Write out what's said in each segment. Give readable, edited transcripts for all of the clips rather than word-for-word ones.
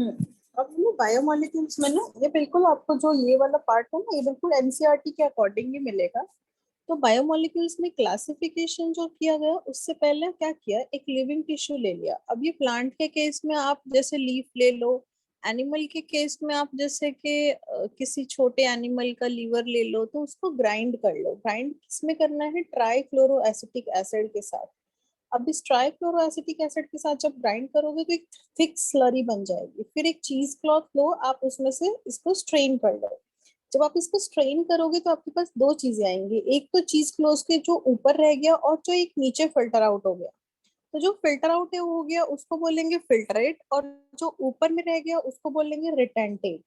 हम्म अब ये बायोमोलिक्यूल्स में ना, ये बिल्कुल आपको जो ये वाला पार्ट है ना, ये बिल्कुल एनसीईआरटी के अकॉर्डिंग ही मिलेगा। तो बायोमोलिक्यूल्स में क्लासिफिकेशन जो किया गया, उससे पहले क्या किया, एक लिविंग टिश्यू ले लिया। अब ये प्लांट के केस में आप जैसे लीफ ले लो, एनिमल के केस में आप जैसे कि किसी छोटे एनिमल का लीवर ले लो, तो उसको ग्राइंड कर लो। ग्राइंड किसमें करना है, ट्राइक्लोरो एसिटिक एसिड के साथ। अब इस ट्राइक्लोरो एसिटिक एसिड के साथ जब ग्राइंड करोगे तो एक थिक स्लरी बन जाएगी। फिर एक चीज क्लॉथ लो, आप उसमें से इसको स्ट्रेन कर लो। जब आप इसको स्ट्रेन करोगे तो आपके पास दो चीजें आएंगी, एक तो चीज क्लोज के जो ऊपर रह गया, और जो एक नीचे फिल्टर आउट हो गया। तो जो फिल्टर आउट है हो गया, उसको बोलेंगे फिल्ट्रेट, और जो ऊपर में रह गया उसको बोलेंगे रिटेंटेट।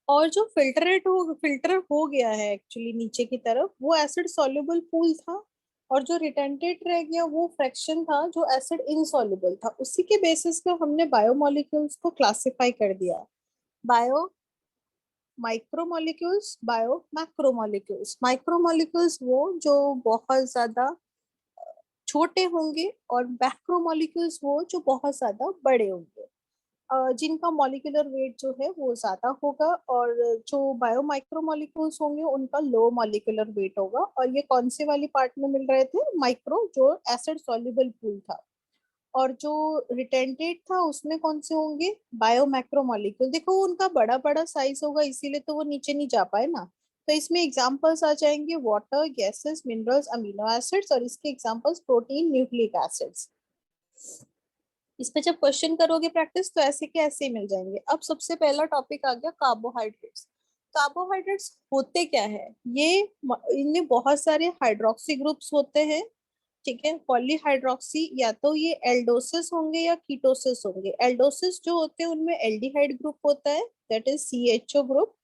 और जो फिल्टर हो गया है एक्चुअली नीचे की तरफ, वो एसिड सॉल्युबल पूल था। और जो रिटेंटेट रह गया वो फ्रैक्शन था जो एसिड इनसॉल्युबल था। उसी के बेसिस पे हमने बायोमोलिक्यूल्स को क्लासिफाई कर दिया। Bio micromolecules, bio macromolecules. Micromolecules वो जो बहुत ज्यादा छोटे होंगे, और मैक्रोमोलिक्यूल्स वो जो बहुत ज्यादा बड़े होंगे, जिनका मॉलिक्यूलर वेट जो है वो ज्यादा होगा। और जो बायो माइक्रोमोलिक्यूल्स होंगे उनका लो मॉलिक्यूलर वेट होगा। और ये कौन से वाली पार्ट में मिल रहे थे, माइक्रो, जो एसिड सॉल्युबल पूल था। और जो रिटेंटेट था उसमें कौन से होंगे, बायो मैक्रोमोलिक्यूल। देखो उनका बड़ा बड़ा साइज होगा, इसीलिए तो वो नीचे नहीं जा पाए ना। तो इसमें एग्जांपल्स आ जाएंगे water, gases, minerals, amino acids, और इसके एग्जांपल्स प्रोटीन, न्यूक्लिक एसिड्स। इस पे जब क्वेश्चन करोगे प्रैक्टिस, तो ऐसे के ऐसे ही मिल जाएंगे। अब सबसे पहला टॉपिक आ गया कार्बोहाइड्रेट्स। कार्बोहाइड्रेट्स होते क्या है, ये इनमें बहुत सारे हाइड्रोक्सी ग्रुप्स होते हैं। ठीक है, पॉलीहाइड्रोक्सी, या तो ये एल्डोसिस होंगे या कीटोसिस होंगे। एल्डोसिस जो होते हैं उनमें एल्डिहाइड ग्रुप होता है, दैट इज सीएचओ ग्रुप।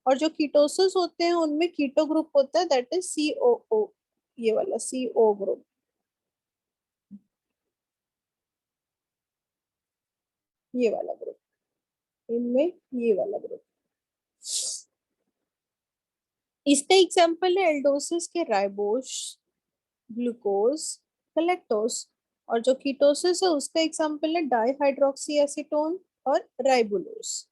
और जो कीटोसिस होते हैं उनमें कीटो ग्रुप होता है, दैट इज सीओओ, ये वाला सीओ ग्रुप, ये वाला ग्रुप, इनमें ये वाला ग्रुप। इसका एग्जाम्पल है एल्डोसिस के राइबोस, ग्लूकोज, गलेक्टोस। और जो कीटोसिस है उसका एग्जाम्पल है डाईहाइड्रोक्सी एसीटोन और राइबोलोस।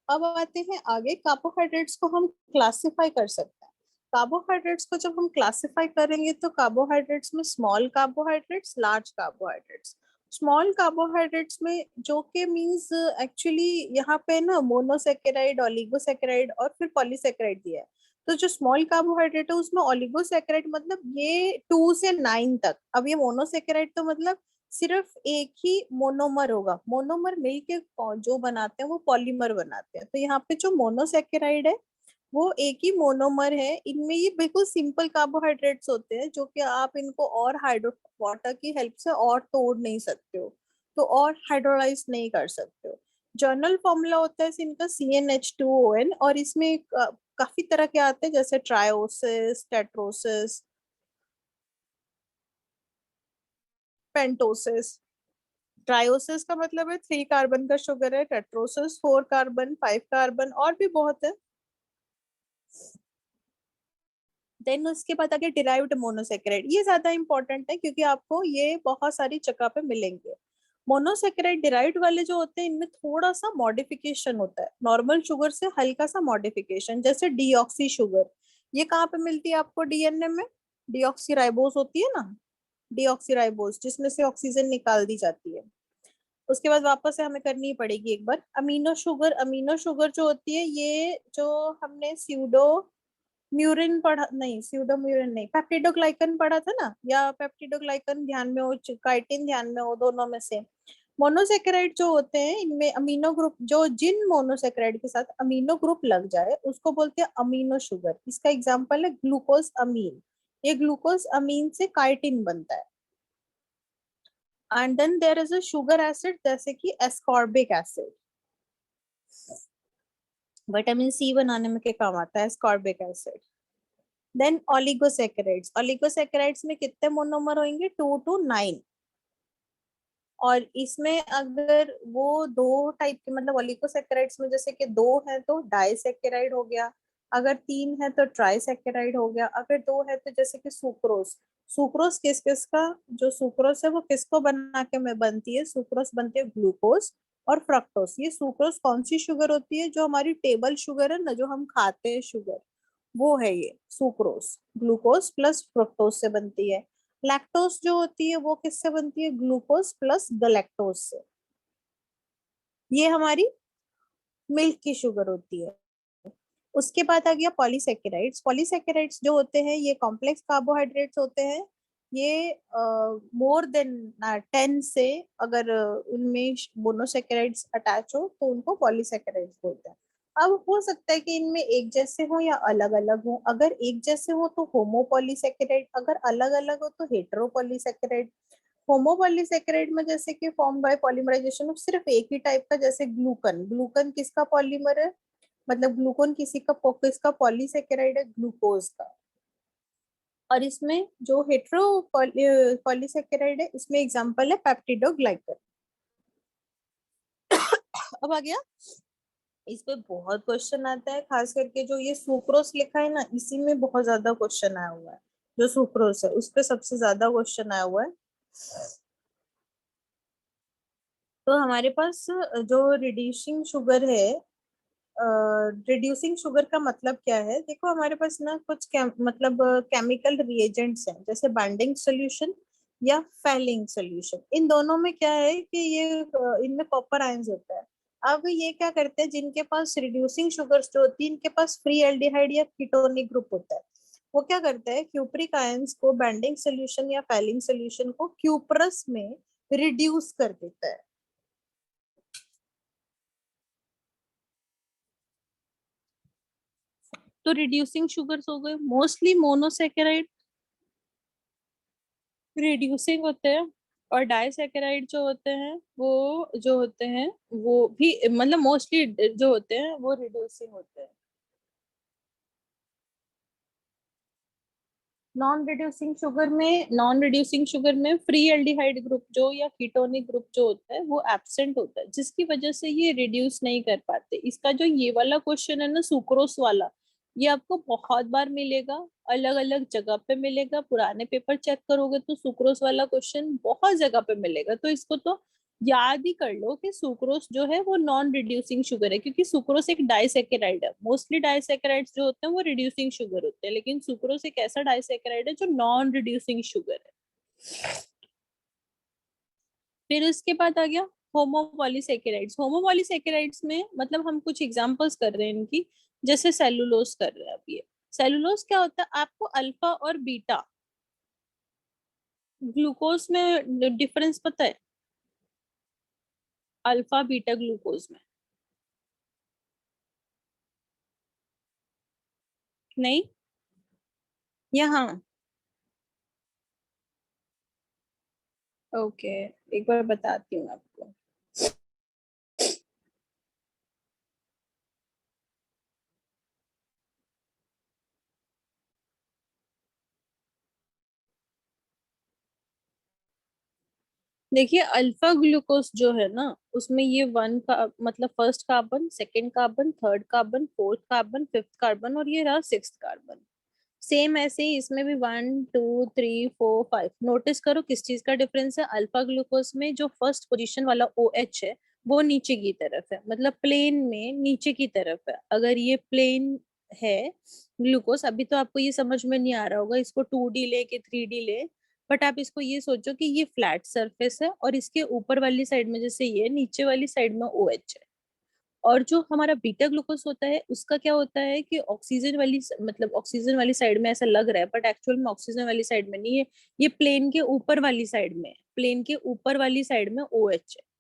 अब आते हैं आगे, कार्बोहाइड्रेट्स को हम क्लासिफाई कर सकते हैं। कार्बोहाइड्रेट्स को जब हम क्लासिफाई करेंगे तो कार्बोहाइड्रेट्स में small carbohydrates, large carbohydrates. Small carbohydrates में जो के मींस एक्चुअली यहाँ पे ना मोनोसेकेराइड, ओलिगोसेकेराइड और फिर पॉलीसेकेराइड दिया है। तो जो स्मॉल कार्बोहाइड्रेट है उसमें ओलिगोसेकेराइड मतलब ये 2 से 9 तक। अब ये मोनोसेकेराइड तो मतलब सिर्फ एक ही मोनोमर होगा। मोनोमर मिलके जो बनाते हैं वो पॉलीमर बनाते हैं। तो यहाँ पे जो मोनोसेकेराइड है वो एक ही मोनोमर है। इनमें ये बिल्कुल सिंपल कार्बोहाइड्रेट्स होते हैं, जो कि आप इनको और हाइड्रो वाटर की हेल्प से और तोड़ नहीं सकते हो, तो और हाइड्रोलाइज नहीं कर सकते हो। जर्नल फॉर्मूला होता है इनका CnH2ON। और इसमें काफी तरह के आते हैं, जैसे ट्रायोसिस, टेट्रोसिस, पेंटोसिस। ट्रायोसिस का मतलब है 3 कार्बन का शुगर है, टेट्रोसिस 4 कार्बन, 5 कार्बन, और भी बहुत है। देन उसके बाद आगे डिराइव्ड मोनोसेकेराइड, ये ज्यादा इंपॉर्टेंट है क्योंकि आपको ये बहुत सारी जगह पे मिलेंगे। मोनोसेकेराइड डिराइव्ड वाले जो होते हैं इनमें थोड़ा सा मॉडिफिकेशन होता है, नॉर्मल शुगर से हल्का सा मॉडिफिकेशन। जैसे डीऑक्सी शुगर, ये कहाँ पे मिलती है आपको, डीएनए में। डीऑक्सी राइबोस होती है ना, डीऑक्सी राइबोस, जिसमें से ऑक्सीजन निकाल दी जाती है। उसके बाद वापस से हमें करनी ही पड़ेगी एक बार। अमीनो शुगर, अमीनो शुगर जो होती है, ये जो हमने स्यूडो म्यूरिन पढ़ा, नहीं स्यूडो म्यूरिन नहीं, पेप्टिडोग्लाइकन पढ़ा था ना, या पेप्टिडोग्लाइकन ध्यान में हो, काइटिन ध्यान में हो, दोनों में से। मोनोसेकेराइड जो होते हैं इनमें अमीनो ग्रुप, जो जिन मोनोसेकेराइड के साथ अमीनो ग्रुप लग जाए उसको बोलते हैं अमीनो शुगर। इसका एग्जांपल है ग्लूकोज अमीन। ये ग्लूकोज अमीन से काइटिन बनता है। And then there is a sugar acid, जैसे कि एस्कॉर्बिक एसिड, विटामिन सी बनाने में क्या काम आता है, ascorbic acid. Then oligosaccharides, oligosaccharides में कितने मोनोमर होंगे, 2 to 9। और इसमें अगर वो दो टाइप के, मतलब ओलिगोसेकेराइड्स में जैसे कि दो है तो डाइसेकेराइड हो गया, अगर तीन है तो ट्राइसेकेराइड हो गया, अगर दो है तो जैसे कि सुक्रोज। सुक्रोज किस किस का, जो सुक्रोज है वो किसको बना के में बनती है, सुक्रोज बनती है ग्लूकोज और फ्रक्टोस। ये सुक्रोज कौन सी शुगर होती है? जो हमारी टेबल शुगर है ना, जो हम खाते हैं शुगर, वो है ये सुक्रोज। ग्लूकोज प्लस फ्रक्टोज से बनती है। लैक्टोज जो होती है वो किससे बनती है? ग्लूकोज प्लस गलैक्टोज से। ये हमारी मिल्क की शुगर होती है। उसके बाद आ गया पॉलीसेकेराइड्स। पॉलीसेकेराइड्स जो होते हैं ये कॉम्प्लेक्स कार्बोहाइड्रेट्स होते हैं। ये मोर देन 10 से, अगर उनमें मोनोसेकेराइड्स अटैच हो तो उनको पॉलीसेकेराइड्स बोलते हैं। अब हो सकता है कि इनमें एक जैसे हो या अलग अलग हो। अगर एक जैसे हो तो होमोपॉलीसेकेराइड, अगर अलग अलग हो तो हेटेरोपॉलीसेकेराइड। होमोपॉलीसेकेराइड में जैसे कि फॉर्म बाय पॉलीमराइजेशन ऑफ सिर्फ एक ही टाइप का, जैसे ग्लूकन। ग्लूकन किसका पॉलीमर है? मतलब ग्लूकोन किसी का किसका पॉलीसेकेराइड है? ग्लूकोज का। और इसमें जो हेटेरो पॉलीसेकेराइड है, इसमें एग्जांपल है पेप्टिडोग्लाइकन। अब आ गया, इस पे बहुत क्वेश्चन आता है, खास करके जो ये सुक्रोस लिखा है ना, इसी में बहुत ज्यादा क्वेश्चन आया हुआ है। जो सुक्रोस है उस पे सबसे ज्यादा क्वेश्चन आया हुआ है। तो हमारे पास जो रिड्यूसिंग शुगर है, रिड्यूसिंग शुगर का मतलब क्या है? देखो हमारे पास ना कुछ मतलब केमिकल रिएजेंट्स हैं, जैसे बाइंडिंग सोल्यूशन या फैलिंग सोल्यूशन। इन दोनों में क्या है कि ये इनमें कॉपर आयंस होता है। अब ये क्या करते हैं, जिनके पास रिड्यूसिंग शुगर्स जो होती है, इनके पास फ्री एल्डिहाइड या कीटोनिक ग्रुप होता है। वो क्या करता है, क्यूप्रिक आयंस को बाइंडिंग सोल्यूशन या फैलिंग सोल्यूशन को क्यूप्रस में रिड्यूस कर देता है। तो रिड्यूसिंग शुगर्स हो गए मोस्टली मोनोसेकेराइड, रिड्यूसिंग होते हैं। और डाइसेकेराइड जो होते हैं वो जो होते हैं वो भी मतलब मोस्टली जो होते हैं वो रिड्यूसिंग होते हैं। नॉन रिड्यूसिंग शुगर में फ्री एल्डिहाइड ग्रुप जो या कीटोनिक ग्रुप जो होता है वो एब्सेंट होता है, जिसकी वजह से ये रिड्यूस नहीं कर पाते। इसका जो ये वाला क्वेश्चन है ना, सुक्रोस वाला, ये आपको बहुत बार मिलेगा, अलग अलग जगह पे मिलेगा। पुराने पेपर चेक करोगे तो सुक्रोस वाला क्वेश्चन बहुत जगह पे मिलेगा। तो इसको तो याद ही कर लो कि सुक्रोस जो है वो नॉन रिड्यूसिंग शुगर है, क्योंकि सुक्रोस एक डाइसेकेराइड है। मोस्टली डाइसेकेराइड्स जो होते हैं वो रिड्यूसिंग शुगर होते हैं, लेकिन सुक्रोस एक ऐसा डाइसेकेराइड है जो नॉन रिड्यूसिंग शुगर है। फिर उसके बाद आ गया होमोपॉलीसेकेराइड्स। होमोपॉलीसेकेराइड्स में मतलब हम कुछ एग्जांपल्स कर रहे हैं इनकी, जैसे सेलुलोज कर रहे हैं। अब ये सेलुलोज क्या होता है, आपको अल्फा और बीटा ग्लूकोज में डिफरेंस पता है? अल्फा बीटा ग्लूकोज में? नहीं? यहाँ? ओके, एक बार बताती हूँ आपको। देखिए अल्फा ग्लूकोज जो है ना, उसमें ये वन का मतलब first carbon, second carbon, third carbon, fourth carbon, fifth carbon, और ये रहा सिक्स्थ कार्बन। सेम ऐसे ही इसमें भी 1 2 3 4 5। नोटिस करो किस चीज का डिफरेंस है। अल्फा ग्लूकोज में जो फर्स्ट पोजीशन वाला ओ एच है वो नीचे की तरफ है, मतलब प्लेन में नीचे की तरफ है। अगर ये प्लेन है ग्लूकोज, अभी तो आपको ये समझ में नहीं आ रहा होगा इसको 2D ले के 3D ले, बट आप इसको ये सोचो कि ये फ्लैट सरफेस है और इसके ऊपर वाली साइड में जैसे ये नीचे वाली साइड में ओ एच है। और जो हमारा बीटा ग्लूकोज होता है उसका क्या होता है कि ऑक्सीजन वाली मतलब ऑक्सीजन वाली साइड में ऐसा लग रहा है, बट एक्चुअल में ऑक्सीजन वाली साइड में नहीं है, ये प्लेन के ऊपर वाली साइड में, प्लेन के ऊपर वाली साइड में ओ एच है।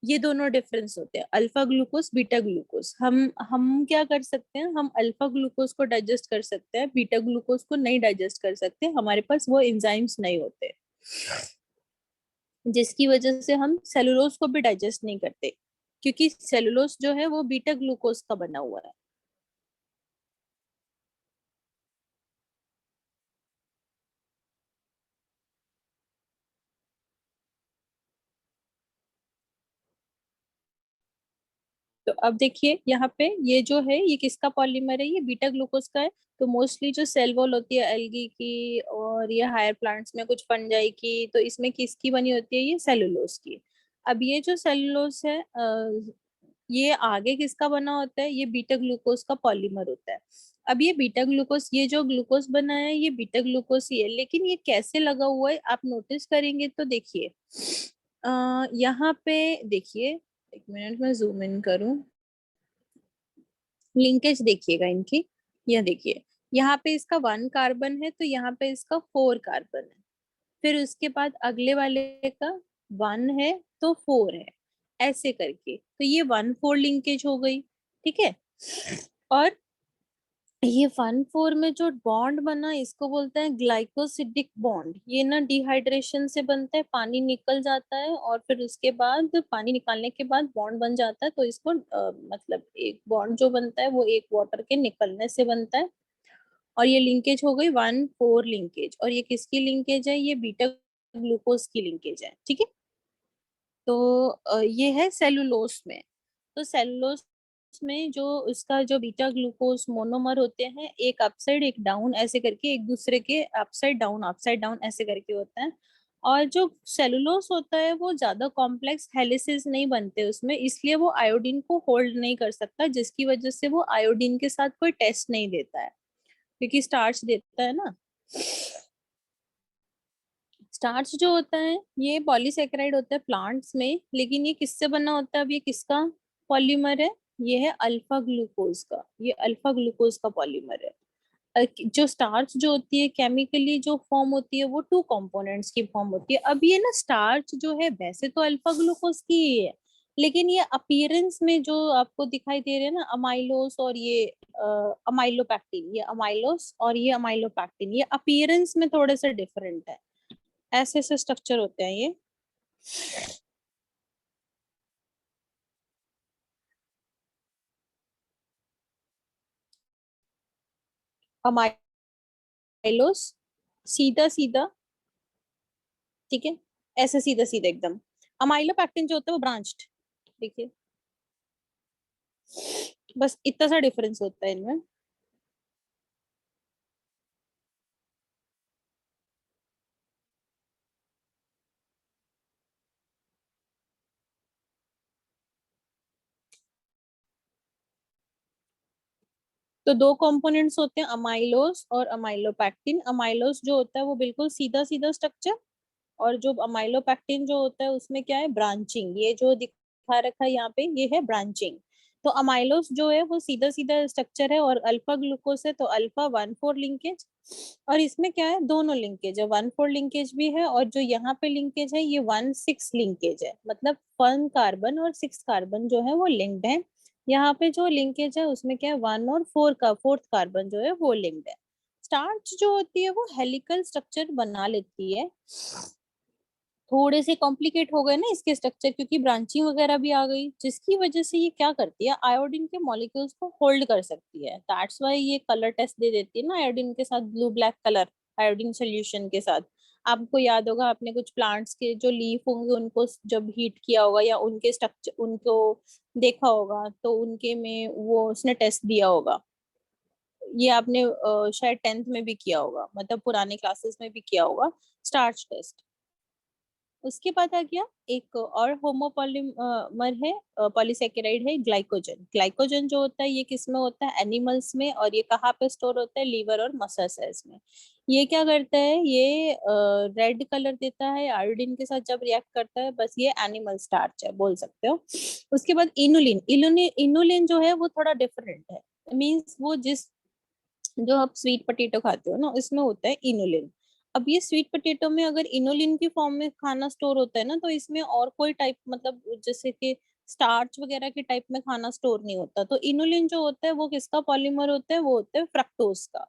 ये दोनों डिफरेंस होते हैं, अल्फा ग्लूकोज बीटा ग्लूकोज। हम क्या कर सकते हैं, हम अल्फा ग्लूकोज को डाइजेस्ट कर सकते हैं, बीटा ग्लूकोज को नहीं डाइजेस्ट कर सकते, हमारे पास वो एंजाइम्स नहीं होते, जिसकी वजह से हम सेलुलोज को भी डाइजेस्ट नहीं करते, क्योंकि सेलुलोज जो है वो बीटा ग्लूकोज का बना हुआ है। तो अब देखिए यहाँ पे ये जो है ये किसका पॉलीमर है, ये बीटा ग्लूकोज का है। तो मोस्टली जो सेल वॉल होती है एल्गी की और ये हायर प्लांट्स में कुछ फंजाई की, तो इसमें किसकी बनी होती है, ये सेलुलोज की। अब ये जो सेलुलोज है ये आगे किसका बना होता है, ये बीटा ग्लूकोज का पॉलीमर होता है। अब ये बीटा ग्लूकोज, ये जो ग्लूकोज बना है ये बीटा ग्लूकोज ही है, लेकिन ये कैसे लगा हुआ है आप नोटिस करेंगे तो देखिए यहाँ पे देखिए, एक मिनट में जूम इन करूं, लिंकेज देखिएगा इनकी। यह देखिए यहाँ पे इसका 1 कार्बन है तो यहाँ पे इसका 4 कार्बन है, फिर उसके बाद अगले वाले का 1 है तो 4 है, ऐसे करके तो ये 1-4 लिंकेज हो गई। ठीक है, और ये 1-4 में जो बॉन्ड बना इसको बोलते हैं ग्लाइकोसिडिक बॉन्ड। ये ना डिहाइड्रेशन से बनता है, पानी निकल जाता है और फिर उसके बाद पानी निकालने के बाद बॉन्ड बन जाता है, तो इसको मतलब एक बॉन्ड जो बनता है वो एक वाटर के निकलने से बनता है। और ये लिंकेज हो गई 1-4 लिंकेज, और ये किसकी लिंकेज है, ये बीटा ग्लूकोज की लिंकेज है। ठीक है, तो ये है सेलुलोस में। तो सेलुलोस में जो उसका जो बीटा ग्लूकोज मोनोमर होते हैं, एक अपसाइड एक डाउन ऐसे करके, एक दूसरे के अपसाइड डाउन ऐसे करके होता है। और जो सेलुलोस होता है वो ज्यादा कॉम्प्लेक्स हेलिसेस नहीं बनते उसमें, इसलिए वो आयोडीन को होल्ड नहीं कर सकता, जिसकी वजह से वो आयोडीन के साथ कोई टेस्ट नहीं देता है, क्योंकि स्टार्च देता है ना। स्टार्च जो होता है ये पॉलीसेकेराइड होता है प्लांट्स में, लेकिन ये किससे बना होता है, अब ये किसका पॉलीमर है, ये है अल्फा ग्लूकोज का, ये अल्फा ग्लूकोज का पॉलीमर है। जो स्टार्च जो होती है केमिकली जो फॉर्म होती है वो 2 कंपोनेंट्स की फॉर्म होती है। अब ये ना स्टार्च जो है वैसे तो अल्फा ग्लूकोज की ही है, लेकिन ये अपीयरेंस में जो आपको दिखाई दे रहे हैं ना, अमाइलोस और ये अमाइलोपैक्टिन, ये अमाइलोस और ये अमाइलोपैक्टिन, ये अपीयरेंस में थोड़े से डिफरेंट है, ऐसे ऐसे स्ट्रक्चर होते हैं ये। अमाइलोस सीधा सीधा, ठीक है, ऐसे सीधा सीधा एकदम। अमाइलोपैक्टिन जो होता है वो ब्रांच्ड, देखिए, बस इतना सा डिफरेंस होता है इनमें। तो 2 कंपोनेंट्स होते हैं अमाइलोस और अमाइलोपैक्टिन। अमाइलोस जो होता है वो बिल्कुल सीधा सीधा स्ट्रक्चर, और जो अमाइलोपैक्टिन जो होता है उसमें क्या है, ब्रांचिंग, ये जो दिखा रखा है यहाँ पे ये है ब्रांचिंग। तो अमाइलोस जो है वो सीधा सीधा स्ट्रक्चर है, और अल्फा ग्लूकोस है तो अल्फा 1-4 लिंकेज। और इसमें क्या है, दोनों लिंकेज है, 1-4 लिंकेज भी है, और जो यहाँ पे लिंकेज है ये 1-6 लिंकेज है, मतलब 1 कार्बन और 6 कार्बन जो है वो लिंक्ड है। यहाँ पे जो लिंकेज है उसमें क्या है, 1 और 4 का 4th कार्बन जो है वो लिंक्ड है। स्टार्च जो होती है वो हेलिकल स्ट्रक्चर बना लेती है, थोड़े से कॉम्प्लिकेट हो गए ना इसके स्ट्रक्चर, क्योंकि ब्रांचिंग वगैरह भी आ गई, जिसकी वजह से ये क्या करती है, आयोडीन के मॉलिक्यूल्स को होल्ड कर सकती है। दैट्स वाई ये कलर टेस्ट दे देती है ना आयोडीन के साथ, blue black colour iodine solution के साथ। आपको याद होगा आपने कुछ प्लांट्स के जो लीफ होंगे उनको जब हीट किया होगा या उनके स्ट्रक्चर उनको देखा होगा तो उनके में वो उसने टेस्ट दिया होगा। ये आपने शायद 10th में भी किया होगा, मतलब पुराने क्लासेस में भी किया होगा, स्टार्च टेस्ट। उसके बाद आ गया एक और होमोपॉलीमर है, पॉलीसेकेराइड है ग्लाइकोजन। ग्लाइकोजन जो होता है ये किस में होता है, एनिमल्स में, और ये कहाँ पे स्टोर होता है, लीवर और मसल सेल्स में। ये क्या करता है, ये रेड कलर देता है आयोडीन के साथ जब रिएक्ट करता है, बस ये एनिमल स्टार्च है बोल सकते हो। उसके बाद इनुलिन, इनुलिन जो है वो थोड़ा डिफरेंट है, मीन्स वो जिस जो आप स्वीट पोटेटो खाते हो ना इसमें होता है इनुलिन। अब ये स्वीट पोटेटो में अगर इनुलिन की फॉर्म में खाना स्टोर होता है ना, तो इसमें और कोई टाइप, मतलब जैसे कि स्टार्च वगैरह के टाइप में खाना स्टोर नहीं होता। तो इनुलिन जो होता है वो किसका पॉलीमर होता है, वो होता है फ्रक्टोज का।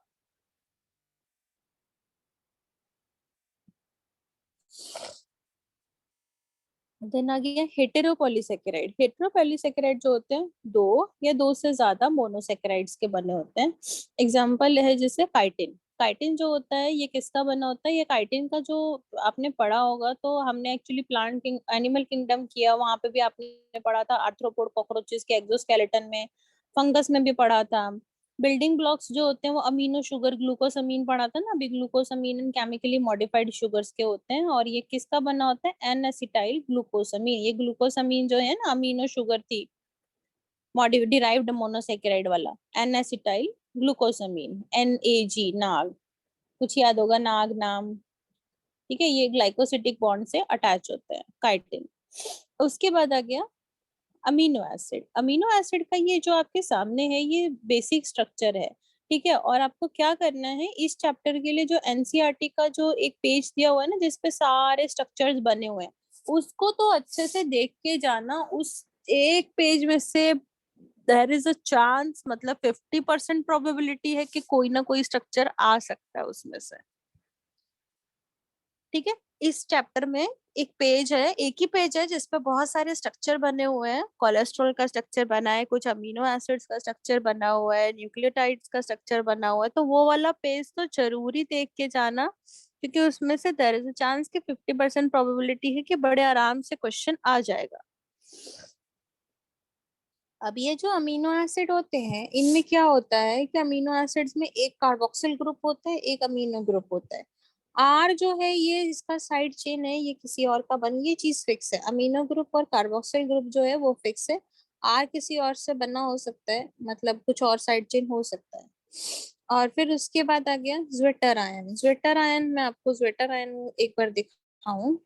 देन आ गया हेटेरोपॉलीसेकेराइड। हेटेरोपॉलीसेकेराइड जो होते हैं दो या दो से ज्यादा मोनोसेकेराइड्स के बने होते हैं। एग्जाम्पल है जैसे काइटिन। काइटिन जो होता है ये किसका बना होता है, ये काइटिन का जो आपने पढ़ा होगा, तो हमने actually plant king animal kingdom किया, वहां पे भी आपने पढ़ा था आर्थ्रोपोड कॉकरोचेस के एक्सोस्केलेटन में, फंगस में भी पढ़ा था। बिल्डिंग ब्लॉक्स जो होते हैं वो अमीनो शुगर, ग्लूकोसामीन पढ़ा था ना अभी, ग्लूकोसामीन केमिकली मॉडिफाइड शुगर्स के होते हैं, और ये किसका बना होता है, एन एसिटाइल ग्लूकोसामीन। ये ग्लूकोसामीन जो है ना अमीनो शुगर थी, डिराइव्ड मोनोसेकेराइड वाला, एन एसिटाइल ग्लूकोसामीन, NAG, नाग, कुछ याद होगा, नाग नाम, ठीक है। ये ग्लाइकोसिटिक बॉन्ड से अटैच होते हैं, काइटिन। उसके बाद आ गया अमीनो एसिड। अमीनो एसिड का ये जो आपके सामने है ये बेसिक स्ट्रक्चर है, ठीक है। और आपको क्या करना है इस चैप्टर के लिए, जो एनसीईआरटी का जो एक पेज दिया हुआ है ना जिसपे सारे स्ट्रक्चर्स बने हुए हैं, उसको तो अच्छे से देख के जाना। उस एक पेज में से देर इज अ चांस, मतलब 50% प्रोबेबिलिटी है कि कोई ना कोई स्ट्रक्चर आ सकता है उसमें से, ठीक है। इस चैप्टर में एक पेज है, एक ही पेज है जिसपे बहुत सारे स्ट्रक्चर बने हुए हैं। कोलेस्ट्रॉल का स्ट्रक्चर बना है, कुछ अमीनो एसिड्स का स्ट्रक्चर बना हुआ है, न्यूक्लियोटाइड्स का स्ट्रक्चर बना हुआ है। तो वो वाला पेज तो जरूरी देख के जाना, क्योंकि उसमें से देयर इज अ चांस कि 50% प्रोबेबिलिटी है कि बड़े आराम से क्वेश्चन आ जाएगा। अब ये जो अमीनो एसिड होते हैं इनमें क्या होता है कि अमीनो एसिड्स में एक कार्बोक्सिल ग्रुप होता है, एक अमीनो ग्रुप होता है। आर जो है ये इसका साइड चेन है, ये किसी और का बन, ये चीज फिक्स है। अमीनो ग्रुप और कार्बोक्सिल ग्रुप जो है वो फिक्स है। आर किसी और से बना हो सकता है, मतलब कुछ और साइड चेन हो सकता है। और फिर उसके बाद आ गया ज्वेटर आयन। ज्वेटर आयन, मैं आपको ज्वेटर आयन एक बार दिखाऊं।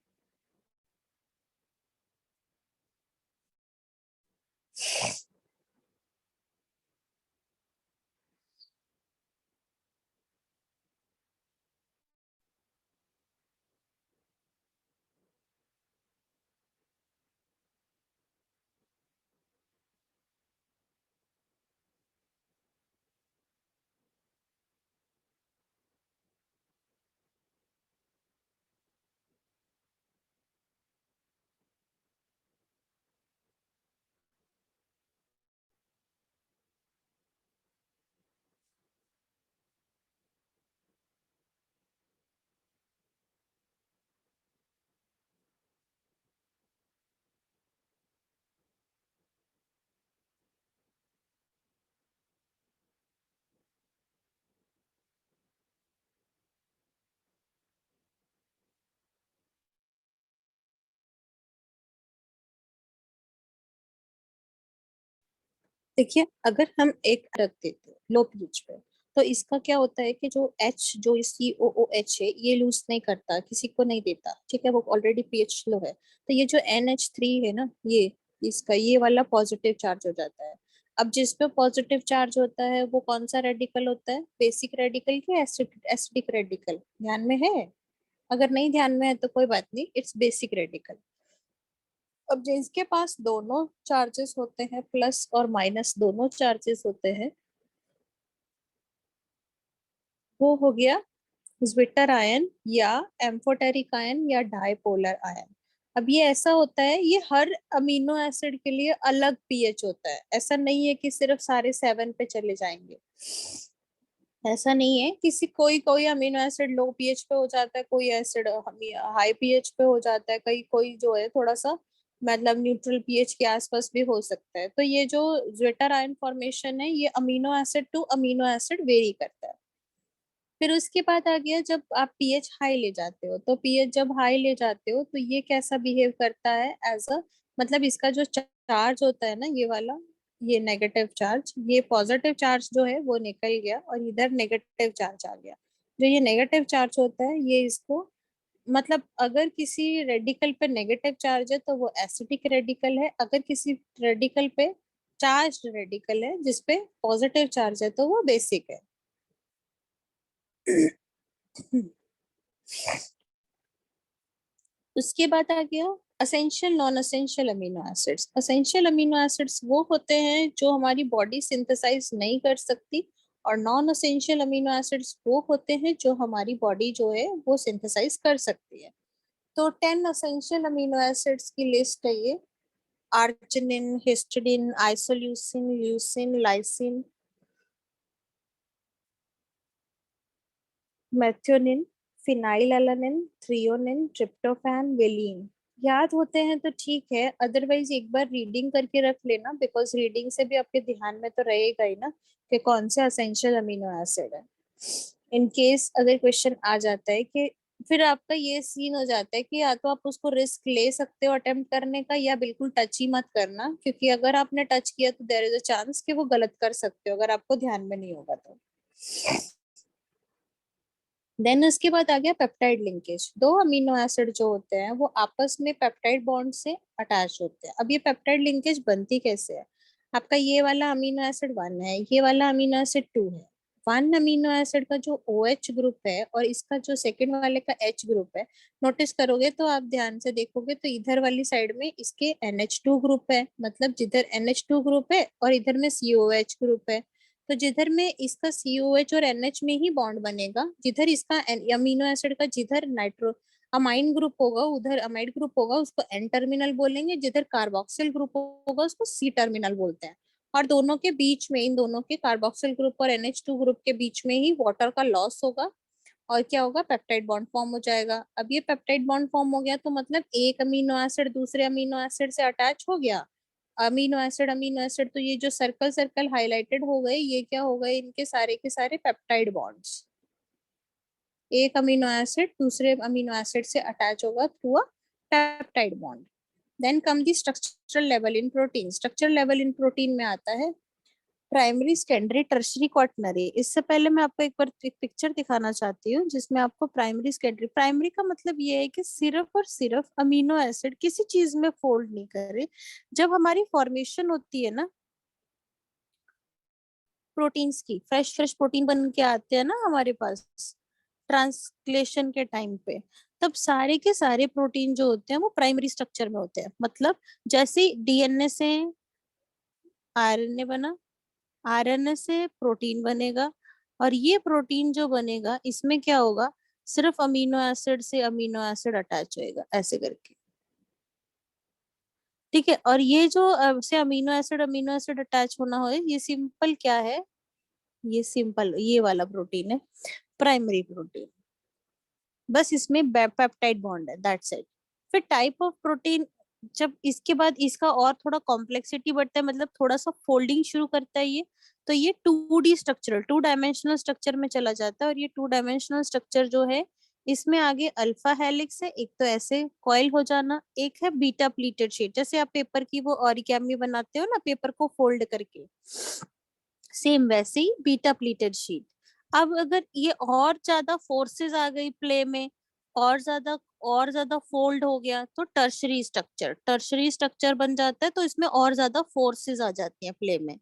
देखिए, अगर हम एक रख देते हैं लो पीच पे, तो इसका क्या होता है कि जो एच, जो COOH है, ये लूज नहीं करता, किसी को नहीं देता, ठीक है, वो ऑलरेडी पीएच लो है। तो ये जो NH3 है ना, ये इसका ये वाला पॉजिटिव चार्ज हो जाता है। अब जिस पे पॉजिटिव चार्ज होता है वो कौन सा रेडिकल होता है, बेसिक रेडिकल की एसिडिक रेडिकल, ध्यान में है? अगर नहीं ध्यान में है तो कोई बात नहीं, इट्स बेसिक रेडिकल। अब जिसके पास दोनों चार्जेस होते हैं, प्लस और माइनस दोनों चार्जेस होते हैं, वो हो गया ज्विटर आयन या एम्फोटेरिक आयन या डाइपोलर आयन। अब ये ऐसा होता है, ये हर अमीनो एसिड के लिए अलग पीएच होता है। ऐसा नहीं है कि सिर्फ सारे 7 पे चले जाएंगे, ऐसा नहीं है। किसी कोई कोई अमीनो एसिड लो पीएच पे हो जाता है, कोई एसिड हाई पीएच पे हो जाता है, कई कोई जो है थोड़ा सा मतलब न्यूट्रल पीएच के आसपास भी हो सकता है। तो ये जो ज्वेटर आयन फॉर्मेशन है ये amino acid to amino acid very करता है। फिर उसके बाद आ गया, जब आप पीएच हाई ले जाते हो, तो पीएच जब हाई ले जाते हो तो ये कैसा बिहेव करता है एज अ, मतलब इसका जो चार्ज होता है ना ये वाला, ये नेगेटिव चार्ज, ये पॉजिटिव चार्ज जो है वो निकल गया और इधर नेगेटिव चार्ज आ गया। जो ये नेगेटिव चार्ज होता है ये इसको, मतलब अगर किसी रेडिकल पे नेगेटिव चार्ज है तो वो एसिडिक रेडिकल है, अगर किसी रेडिकल पे चार्ज रेडिकल है जिसपे पॉजिटिव चार्ज है तो वो बेसिक है। उसके बाद आ गया essential non essential amino acids. Essential amino acids वो होते हैं जो हमारी बॉडी सिंथेसाइज नहीं कर सकती, और नॉन असेंशियल अमीनो एसिड्स वो होते हैं जो हमारी बॉडी जो है वो सिंथेसाइज कर सकती है। तो 10 असेंशियल अमीनो एसिड्स की लिस्ट है ये। Arginine, histidine, isoleucine, leucine, lysine, methionine, phenylalanine, threonine, tryptophan, valine. याद होते हैं तो ठीक है, अदरवाइज एक बार रीडिंग करके रख लेना, बिकॉज रीडिंग से भी आपके ध्यान में तो रहेगा ही ना कि कौन से असेंशियल अमीनो एसिड है। इन केस अगर क्वेश्चन आ जाता है कि, फिर आपका ये सीन हो जाता है कि या तो आप उसको रिस्क ले सकते हो अटेम्प्ट करने का, या बिल्कुल टच ही मत करना, क्योंकि अगर आपने टच किया तो देयर इज अ चांस कि वो गलत कर सकते हो अगर आपको ध्यान में नहीं होगा तो। देन उसके बाद आ गया पेप्टाइड लिंकेज। दो अमीनो एसिड जो होते हैं वो आपस में पेप्टाइड बॉन्ड से अटैच होते हैं। अब ये पेप्टाइड लिंकेज बनती कैसे है? आपका ये वाला अमीनो एसिड 1 है, ये वाला अमीनो एसिड 2 है। 1 अमीनो एसिड का जो OH ग्रुप है और इसका जो सेकेंड वाले का H ग्रुप है, नोटिस करोगे तो आप ध्यान से देखोगे तो इधर वाली साइड में इसके NH2 ग्रुप है, मतलब जिधर NH2 ग्रुप है और इधर में COH ग्रुप है। तो जिधर में इसका COH और NH में ही बॉन्ड बनेगा, जिधर इसका अमीनो एसिड का जिधर नाइट्रो अमाइन ग्रुप होगा उधर अमाइड ग्रुप होगा, उसको N टर्मिनल बोलेंगे। जिधर कार्बोक्सिल ग्रुप होगा उसको C टर्मिनल बोलते हैं। और दोनों के बीच में, इन दोनों के कार्बोक्सिल ग्रुप और NH2 ग्रुप के बीच में ही वाटर का लॉस होगा और क्या होगा, पेप्टाइड बॉन्ड फॉर्म हो जाएगा। अब ये पेप्टाइड बॉन्ड फॉर्म हो गया तो मतलब एक अमीनो एसिड दूसरे अमीनो एसिड से अटैच हो गया। अमीनो एसिड, तो ये जो सर्कल सर्कल हाईलाइटेड हो गए, ये क्या हो गए, इनके सारे के सारे पेप्टाइड बॉन्ड्स। एक अमीनो एसिड दूसरे अमीनो एसिड से अटैच होगा through a peptide bond. Then come the structural level in protein. Structural level in protein में आता है प्राइमरी, सेकेंडरी, टर्शरी, क्वाटनरी। इससे पहले मैं आपको एक बार एक पिक्चर दिखाना चाहती हूँ जिसमें आपको प्राइमरी, सेकेंडरी, प्राइमरी का मतलब ये है कि सिर्फ और सिर्फ अमीनो एसिड किसी चीज में फोल्ड नहीं करे। जब हमारी फॉर्मेशन होती है ना प्रोटीन्स की, फ्रेश फ्रेश प्रोटीन बन के आते हैं ना हमारे पास ट्रांसलेशन के टाइम पे, तब सारे के सारे प्रोटीन जो होते हैं वो प्राइमरी स्ट्रक्चर में होते हैं। मतलब जैसे डीएनए से आरएनए बना, आरएनए से प्रोटीन बनेगा, और ये प्रोटीन जो बनेगा इसमें क्या होगा, सिर्फ अमीनो एसिड से अमीनो एसिड अटैच होएगा ऐसे करके। ठीक है, और ये जो से अमीनो एसिड अटैच होना हो, ये सिंपल क्या है, ये सिंपल ये वाला प्रोटीन है, प्राइमरी प्रोटीन। बस इसमें पेप्टाइड बॉन्ड है, दैट्स इट। फिर टाइप ऑफ प्रोटीन, जब इसके बाद इसका और थोड़ा कॉम्प्लेक्सिटी बढ़ता है, मतलब थोड़ा सा फोल्डिंग शुरू करता है ये, तो ये 2D स्ट्रक्चरल, 2 डायमेंशनल स्ट्रक्चर में चला जाता है। और ये 2 डायमेंशनल स्ट्रक्चर जो है, इसमें आगे अल्फा हेलिक्स है, एक तो ऐसे कॉइल हो जाना, एक है बीटा प्लीटेड शीट, जैसे आप पेपर की वो ऑरिगेमी बनाते हो ना पेपर को फोल्ड करके, सेम वैसे ही बीटा प्लीटेड शीट। अब अगर ये और ज्यादा फोर्सेस आ गई प्ले में, और ज्यादा फोल्ड हो गया, तो टर्शरी स्ट्रक्चर बन जाता है, तो इसमें और ज्यादा फोर्सेस आ जाती हैं प्ले में।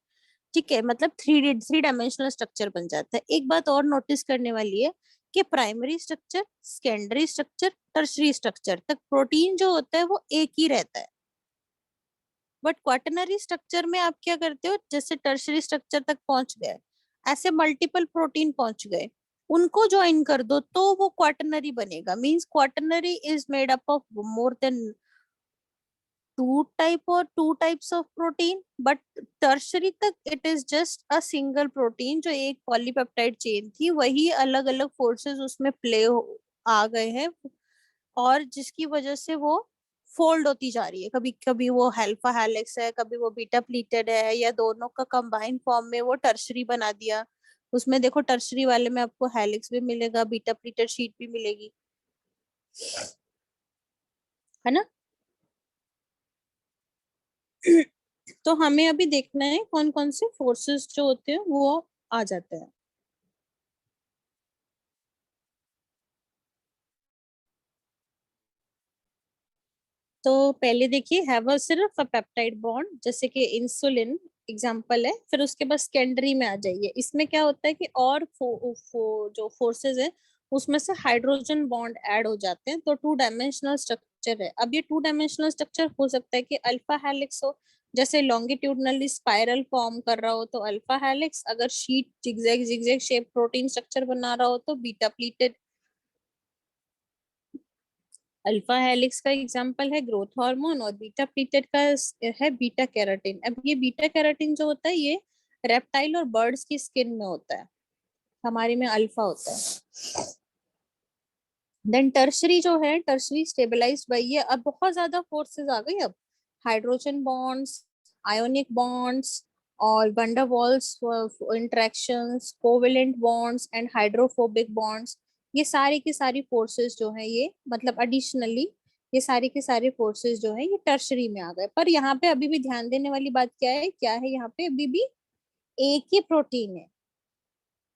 ठीक है, मतलब थ्री डायमेंशनल स्ट्रक्चर बन जाता है। एक बात और नोटिस करने वाली है कि primary structure, secondary structure, tertiary structure तक प्रोटीन जो होता है वो एक ही रहता है। बट क्वाटरनरी स्ट्रक्चर में आप क्या करते हो, जैसे टर्शरी स्ट्रक्चर तक पहुंच गए, ऐसे मल्टीपल प्रोटीन पहुंच गए, उनको ज्वाइन कर दो तो वो क्वाटरनरी बनेगा। Means quaternary is made up of more than two types of protein, but tertiary तक it is just a single protein, जो एक पॉलीपेप्टाइड चेन थी, वही अलग अलग फोर्सेस उसमें आ गए हैं, और जिसकी वजह से वो फोल्ड होती जा रही है। कभी कभी वो अल्फा हेलिक्स है, कभी वो बीटा प्लीटेड है, या दोनों का कंबाइन फॉर्म में वो टर्शरी बना दिया। उसमें देखो टर्शरी वाले में आपको हेलिक्स भी मिलेगा, बीटा प्लीटेड शीट भी मिलेगी, है ना। तो हमें अभी देखना है कौन कौन से फोर्सेस जो होते हैं वो आ जाते हैं। तो पहले देखिए, हैव अ सिर्फ अ पेप्टाइड बॉन्ड, जैसे कि इंसुलिन एग्जांपल है। फिर उसके बाद सेकेंडरी में आ जाइए, इसमें क्या होता है कि और जो फोर्सेस है उसमें से हाइड्रोजन बॉन्ड ऐड हो जाते हैं, तो 2 डायमेंशनल स्ट्रक्चर है। अब ये 2 डायमेंशनल स्ट्रक्चर हो सकता है कि अल्फा हेलिक्स हो, जैसे लॉन्गिट्यूडनली स्पाइरल फॉर्म कर रहा हो तो अल्फा हेलिक्स, अगर sheet zigzag zigzag shape protein structure बना रहा हो तो बीटा प्लीटेड। अल्फा हेलिक्स का एग्जांपल है ग्रोथ हार्मोन, और बीटा प्लीटेड का है बीटा कैरोटीन। अब ये बीटा कैरोटीन जो होता है ये रेप्टाइल और बर्ड्स की स्किन में होता है, हमारी में अल्फा होता है। देन टर्शरी जो है, टर्शरी स्टेबलाइज्ड बाय, ये अब बहुत ज्यादा फोर्सेस आ गई अब, हाइड्रोजन बॉन्ड्स, आयोनिक बॉन्ड्स और wonder walls interactions, covalent bonds and hydrophobic bonds, ये सारी की सारी फोर्सेस जो है ये मतलब एडिशनली, ये सारी के सारे फोर्सेस जो है ये टर्शरी में आ गए। पर यहाँ पे अभी भी ध्यान देने वाली बात क्या है यहाँ पे अभी भी एक ही प्रोटीन है,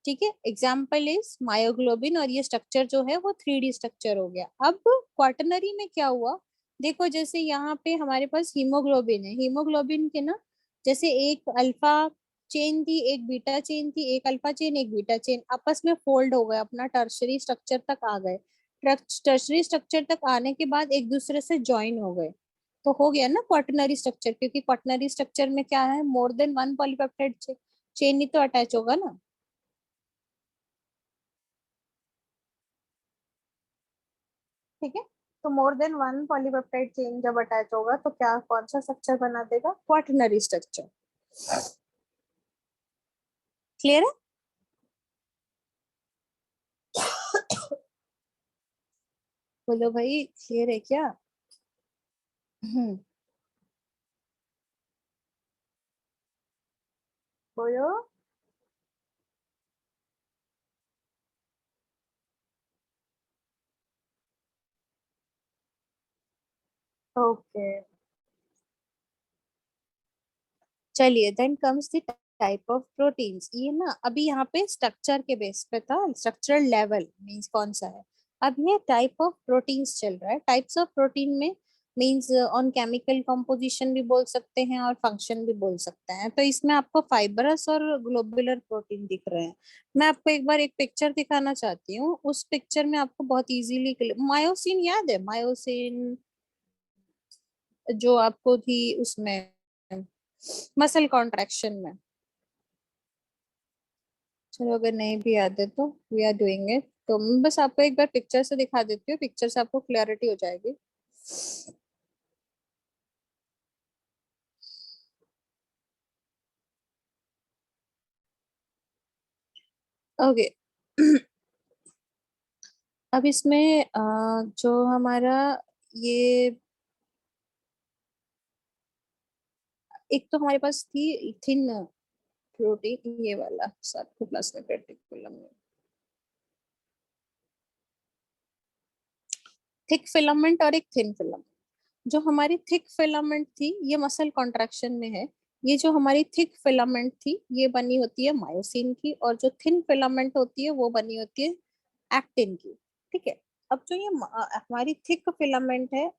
ठीक है। एग्जाम्पल इज मायोग्लोबिन, और ये स्ट्रक्चर जो है वो 3D स्ट्रक्चर हो गया। अब क्वाटरनरी में क्या हुआ, देखो जैसे यहाँ पे हमारे पास हीमोग्लोबिन है, हीमोग्लोबिन के ना जैसे एक अल्फा चेन थी, एक बीटा चेन थी, एक अल्फा चेन एक बीटा चेन, आपस में फोल्ड हो गए, अपना टर्शरी स्ट्रक्चर तक आ गए। टर्शरी स्ट्रक्चर तक आने के बाद एक दूसरे से ज्वाइन हो गए, तो हो गया ना क्वाटरनरी स्ट्रक्चर, क्योंकि क्वाटरनरी स्ट्रक्चर में क्या है, more than one polypeptide chain ही तो अटैच होगा ना, ठीक है। तो more than one polypeptide chain जब अटैच होगा तो क्या कौन सा स्ट्रक्चर बना देगा, क्वाटरनरी स्ट्रक्चर। क्लियर है? बोलो भाई, क्लियर है क्या? हम्म, बोलो। ओके, चलिए then comes the type of proteins. ये ना अभी यहाँ पे स्ट्रक्चर के बेस पे था, स्ट्रक्चरल लेवल मींस कौन सा है। अब ये टाइप ऑफ प्रोटीन्स चल रहा है, टाइप्स ऑफ प्रोटीन में मींस ऑन केमिकल कंपोजिशन भी बोल सकते हैं और फंक्शन भी बोल सकते हैं। तो इसमें आपको फाइबरस और ग्लोबुलर प्रोटीन दिख रहे हैं। मैं आपको एक बार एक पिक्चर दिखाना चाहती हूँ, उस पिक्चर में आपको बहुत इजीली, मायोसिन याद है, मायोसिन जो आपको थी उसमें मसल कॉन्ट्रैक्शन में। चलो अगर नहीं भी याद है तो वी आर डूइंग इट, तो मैं बस आपको एक बार पिक्चर से दिखा देती हूँ, पिक्चर से आपको क्लैरिटी हो जाएगी। ओके। अब इसमें जो हमारा ये एक तो हमारे पास थी थिन प्रोटीन, ये वाला सार्कोप्लाज्मिक रेटिकुलम, थिक फिलामेंट और एक थिन फिलामेंट। जो हमारी थिक फिलामेंट थी ये मसल कॉन्ट्रैक्शन में है, ये जो हमारी थिक फिलामेंट थी ये बनी होती है मायोसिन की, और जो थिन फिलामेंट होती है वो बनी होती है एक्टिन की, ठीक है। अब जो ये हमारी थिक फिलामेंट है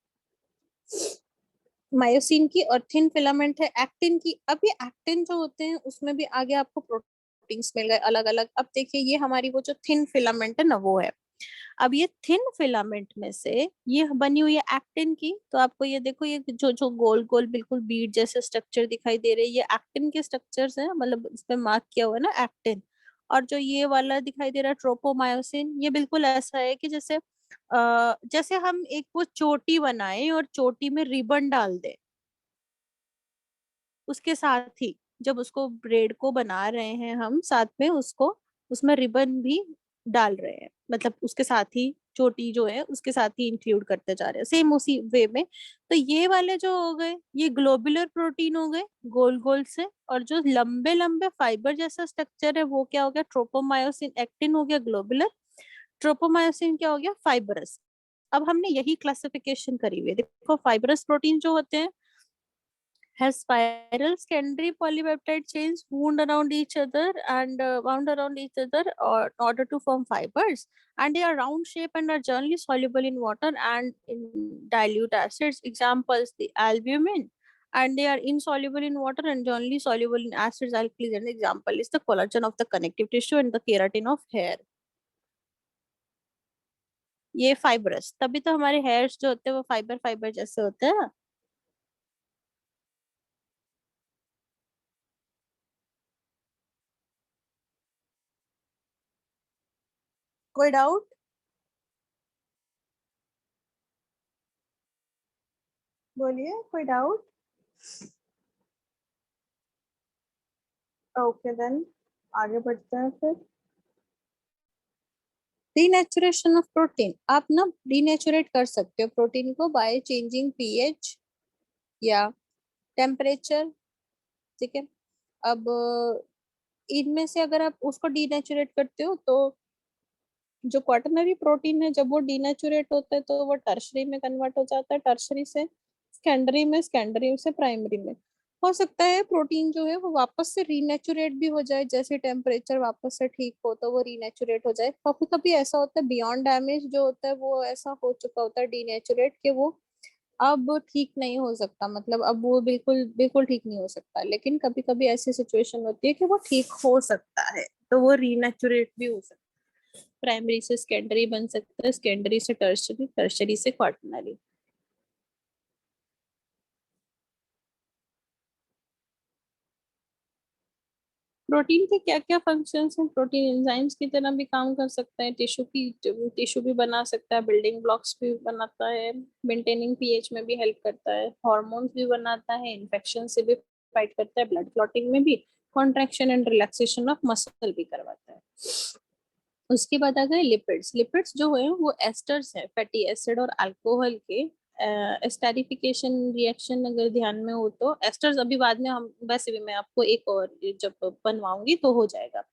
मायोसिन की, और थिन फिलामेंट है एक्टिन की। अब ये एक्टिन जो होते हैं उसमें भी आगे आपको प्रोटीन्स मिल गए अलग अलग। अब देखिए ये हमारी वो जो थिन फिलामेंट है ना वो है। अब ये थिन फिलामेंट में से ये बनी हुई है एक्टिन की, तो आपको ये देखो ये जो जो गोल गोल बिल्कुल बीड जैसे स्ट्रक्चर दिखाई दे रहे हैं ये एक्टिन के स्ट्रक्चर्स हैं, मतलब इस पे मार्क किया हुआ है ना एक्टिन। और जो ये वाला दिखाई दे रहा है ट्रोपोमायोसिन, ये बिल्कुल ऐसा है कि जैसे जैसे हम एक वो चोटी बनाए और चोटी में रिबन डाल दे, उसके साथ ही जब उसको ब्रेड को बना रहे हैं हम साथ में उसको उसमें रिबन भी डाल रहे हैं, मतलब उसके साथ ही चोटी जो है उसके साथ ही इंक्लूड करते जा रहे हैं सेम उसी वे में। तो ये वाले जो हो गए ये ग्लोबुलर प्रोटीन हो गए, गोल गोल से, और जो लंबे लंबे फाइबर जैसा स्ट्रक्चर है वो क्या हो गया, ट्रोपोमायोसिन। एक्टिन हो गया ग्लोबुलर, ट्रोपोमायोसिन क्या हो गया, फाइबरस। अब हमने यही क्लासिफिकेशन करी हुई है, देखो फाइबरस प्रोटीन जो होते हैं has spiral secondary polypeptide chains wound around each other or in order to form fibers, and they are round shape and are generally soluble in water and in dilute acids. Examples: the albumin, and they are insoluble in water and generally soluble in acids, alkalis. And the example is the collagen of the connective tissue and the keratin of hair. ये fibrous, तभी तो हमारे hairs जो होते हैं वो fibre fibre जैसे होते हैं ना। कोई डाउट? बोलिए, कोई डाउट? ओके देन आगे बढ़ते हैं फिर। डीनेचुरेशन ऑफ प्रोटीन, आप ना डीनेचुरेट कर सकते हो प्रोटीन को बाय चेंजिंग पीएच या टेम्परेचर, ठीक है। अब इनमें से अगर आप उसको डीनेचुरेट करते हो तो जो क्वाटरनरी प्रोटीन है जब वो डीनेचुरेट होता है तो वो टर्शरी में कन्वर्ट हो जाता है, टर्शरी से सेकेंडरी में, सेकेंडरी से प्राइमरी में। हो सकता है प्रोटीन जो है वो वापस से रीनेचुरेट भी हो जाए, जैसे टेम्परेचर वापस से ठीक हो तो वो रीनेचुरेट हो जाए। कभी कभी ऐसा होता है बियॉन्ड डैमेज जो होता है वो ऐसा हो चुका होता है डीनेचुरेट कि वो अब ठीक नहीं हो सकता, मतलब अब वो बिल्कुल बिल्कुल ठीक नहीं हो सकता। लेकिन कभी कभी ऐसी सिचुएशन होती है कि वो ठीक हो सकता है, तो वो रीनेचुरेट भी हो सकता है। प्राइमरी से सेकेंडरी बन सकता है, सेकेंडरी से टर्शरी, टर्शरी से क्वाटरनरी। प्रोटीन के क्या क्या फंक्शंस हैं? प्रोटीन एंजाइम्स की तरह भी काम कर सकता है, टिश्यू भी बना सकता है, बिल्डिंग ब्लॉक्स भी बनाता है, मेंटेनिंग पीएच में भी हेल्प करता है, हार्मोन्स भी बनाता है, इन्फेक्शन से भी फाइट करता है, ब्लड क्लॉटिंग में भी, contraction and relaxation of muscle भी करवाता है। उसके बाद आ गए लिपिड्स। लिपिड्स जो है वो एस्टर्स है, फैटी एसिड और अल्कोहल के एस्टरिफिकेशन रिएक्शन अगर ध्यान में हो तो एस्टर्स अभी बाद में हम वैसे भी मैं आपको एक और जब बनवाऊंगी तो हो जाएगा।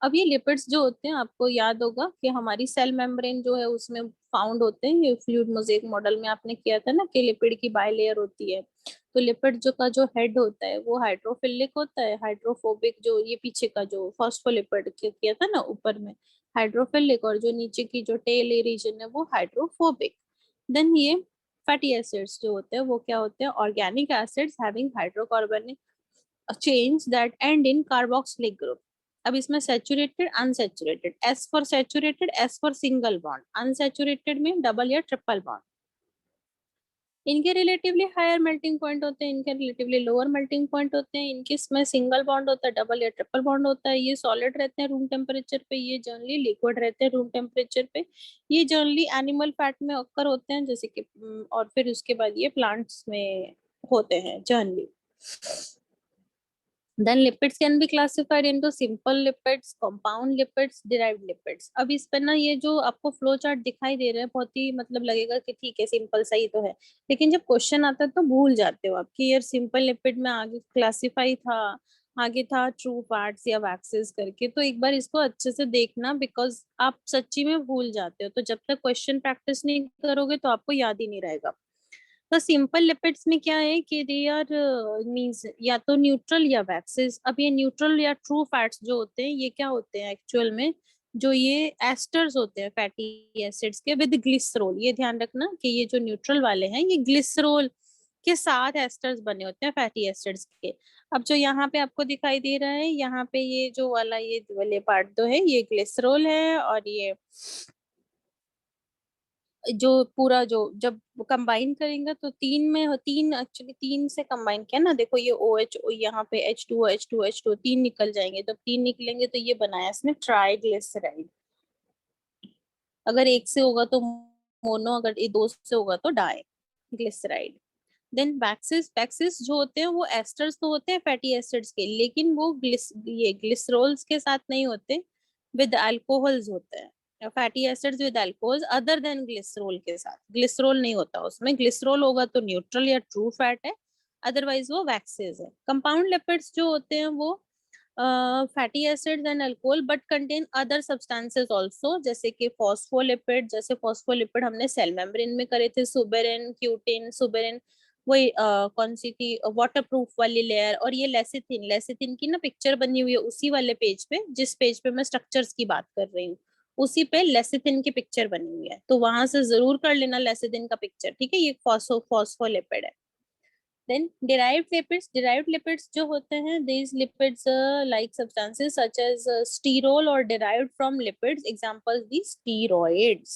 अब ये लिपिड्स जो होते हैं आपको याद होगा कि हमारी सेल मेम्ब्रेन जो है उसमें फाउंड होते हैं। ये फ्लूइड मोज़ेक मॉडल में आपने किया था ना कि लिपिड की बाइलेयर होती है। तो लिपिड जो का जो हेड होता है वो हाइड्रोफिलिक होता है, हाइड्रोफोबिक जो ये पीछे का जो फॉस्फोलिपिड किया था ना ऊपर में हाइड्रोफिलिक, और जो नीचे की जो टेल रीजन है वो हाइड्रोफोबिक। देन ये फैटी एसिड्स जो होते हैं वो क्या होते हैं? Organic acids having hydrocarbonic chains that and in carboxylic group. अब इसमें saturated, unsaturated, S for saturated, S for single bond, unsaturated में डबल या ट्रिपल बॉन्ड। इनके रिलेटिवली हायर मेल्टिंग पॉइंट होते हैं, इनके रिलेटिवली लोअर मेल्टिंग पॉइंट होते हैं। इनके इसमें सिंगल बॉन्ड होता है, डबल या ट्रिपल बॉन्ड होता है। ये सॉलिड रहते हैं रूम टेम्परेचर पे, ये जनरली लिक्विड रहते हैं रूम टेम्परेचर पे। ये जनरली एनिमल फैट में अक्कर होते हैं जैसे कि और फिर उसके बाद ये प्लांट्स में होते हैं generally. Then lipids can be classified into simple lipids, compound lipids, derived lipids. अब इस पर ना ये जो आपको फ्लो चार्ट दिखाई दे रहा है बहुत ही मतलब लगेगा कि ठीक है सिंपल सही तो है, लेकिन जब क्वेश्चन आता है तो भूल जाते हो आप कि यार सिंपल लिपिड में आगे क्लासिफाई था, आगे था ट्रू फैट्स या वैक्सेस करके। तो एक बार इसको अच्छे से देखना, बिकॉज आप सच्ची में भूल जाते हो। तो जब तक क्वेश्चन प्रैक्टिस नहीं करोगे तो आपको याद ही नहीं रहेगा। तो सिंपल लिपिड्स में क्या है कि दे आर मींस या तो न्यूट्रल या वैक्सेस। अब ये न्यूट्रल या ट्रू फैट्स जो होते हैं ये क्या होते हैं एक्चुअल में? जो ये एस्टर्स होते हैं फैटी एसिड्स के विद ग्लिसरॉल। ये ध्यान रखना कि ये जो न्यूट्रल वाले हैं ये ग्लिसरॉल के साथ एस्टर्स बने होते हैं फैटी एसिड्स के। अब जो यहाँ पे आपको दिखाई दे रहा है यहाँ पे ये जो वाला ये वाले पार्ट जो है ये ग्लिसरॉल है, और ये जो पूरा जो जब कंबाइन करेंगे तो तीन में तीन एक्चुअली तीन से कंबाइन किया ना, देखो ये ओ एच यहाँ पे H2O, तीन निकल जाएंगे। जब तीन निकलेंगे तो ये बनाया इसने ट्राइग्लिसराइड। अगर एक से होगा तो मोनो, अगर ये दो से होगा तो diglyceride. Then waxes. Waxes जो होते हैं वो एस्टर्स तो होते हैं फैटी एसिड्स के, लेकिन वो ये ग्लिसरोल्स के साथ नहीं होते, विद अल्कोहल्स होते हैं। Fatty acids with alcohols other than glycerol के साथ। ग्लिसरॉल नहीं होता उसमें, ग्लिसरॉल होगा तो न्यूट्रल या ट्रू फैट है, अदरवाइज वो वैक्सेस है। कंपाउंड लिपिड्स जो होते हैं वो fatty acids and alcohol but contain other substances also, जैसे कि फॉस्फोलिपिड। जैसे फॉस्फोलिपिड हमने सेल मेम्ब्रेन में करे थे, सुबेरिन, क्यूटिन, सुबेरिन वही कौन सी थी वाटर प्रूफ वाली लेयर। और ये लेसिथिन, लेसिथिन की ना पिक्चर बनी हुई है उसी वाले पेज पे जिस पेज पे मैं स्ट्रक्चर्स की बात कर रही हूँ, उसी पे लेसिथिन की पिक्चर बनी हुई है, तो वहां से जरूर कर लेना लेसिथिन का पिक्चर, ठीक है। ये फॉस्फोलिपिड है। देन derived lipids जो होते हैं these lipids like substances such as sterol or derived from lipids, examples these steroids।